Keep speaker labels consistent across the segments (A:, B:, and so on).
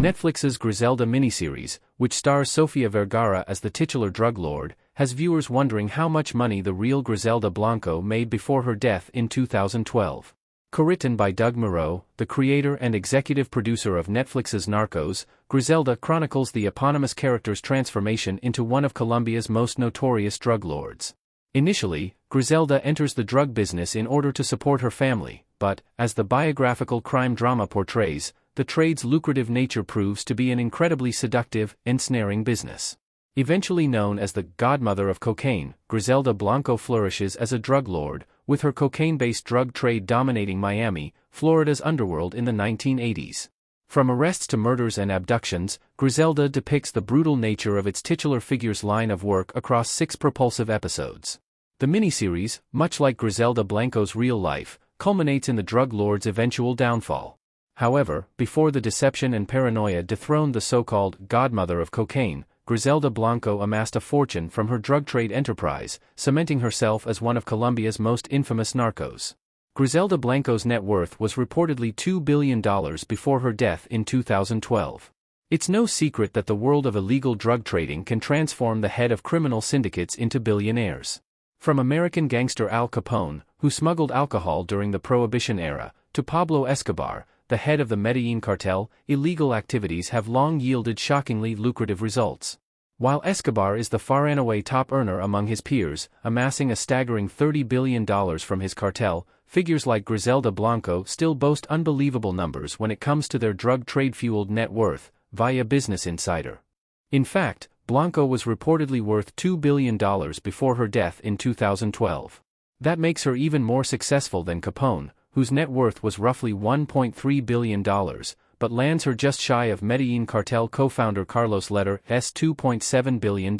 A: Netflix's Griselda miniseries, which stars Sofia Vergara as the titular drug lord, has viewers wondering how much money the real Griselda Blanco made before her death in 2012. Co-written by Doug Moreau, the creator and executive producer of Netflix's Narcos, Griselda chronicles the eponymous character's transformation into one of Colombia's most notorious drug lords. Initially, Griselda enters the drug business in order to support her family, but, as the biographical crime drama portrays, the trade's lucrative nature proves to be an incredibly seductive, ensnaring business. Eventually known as the godmother of cocaine, Griselda Blanco flourishes as a drug lord, with her cocaine-based drug trade dominating Miami, Florida's underworld in the 1980s. From arrests to murders and abductions, Griselda depicts the brutal nature of its titular figure's line of work across 6 propulsive episodes. The miniseries, much like Griselda Blanco's real life, culminates in the drug lord's eventual downfall. However, before the deception and paranoia dethroned the so-called godmother of cocaine, Griselda Blanco amassed a fortune from her drug trade enterprise, cementing herself as one of Colombia's most infamous narcos. Griselda Blanco's net worth was reportedly $2 billion before her death in 2012. It's no secret that the world of illegal drug trading can transform the head of criminal syndicates into billionaires. From American gangster Al Capone, who smuggled alcohol during the Prohibition era, to Pablo Escobar, the head of the Medellin cartel, illegal activities have long yielded shockingly lucrative results. While Escobar is the far-and-away top earner among his peers, amassing a staggering $30 billion from his cartel, figures like Griselda Blanco still boast unbelievable numbers when it comes to their drug trade-fueled net worth, via Business Insider. In fact, Blanco was reportedly worth $2 billion before her death in 2012. That makes her even more successful than Capone, whose net worth was roughly $1.3 billion, but lands her just shy of Medellin cartel co-founder Carlos Letter's $2.7 billion.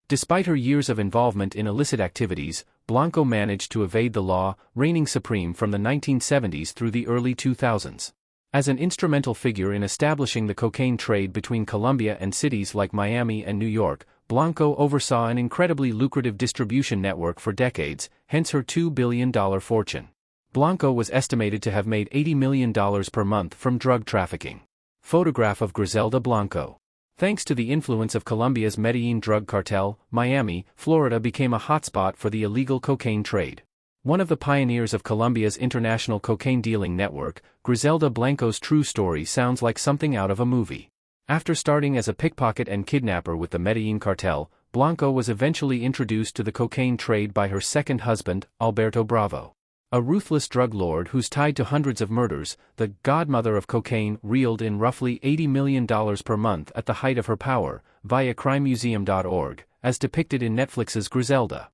A: Despite her years of involvement in illicit activities, Blanco managed to evade the law, reigning supreme from the 1970s through the early 2000s. As an instrumental figure in establishing the cocaine trade between Colombia and cities like Miami and New York, Blanco oversaw an incredibly lucrative distribution network for decades, hence her $2 billion fortune. Blanco was estimated to have made $80 million per month from drug trafficking. Photograph of Griselda Blanco. Thanks to the influence of Colombia's Medellin drug cartel, Miami, Florida became a hotspot for the illegal cocaine trade. One of the pioneers of Colombia's international cocaine dealing network, Griselda Blanco's true story sounds like something out of a movie. After starting as a pickpocket and kidnapper with the Medellin cartel, Blanco was eventually introduced to the cocaine trade by her second husband, Alberto Bravo. A ruthless drug lord who's tied to hundreds of murders, the godmother of cocaine reeled in roughly $80 million per month at the height of her power, via crimemuseum.org, as depicted in Netflix's Griselda.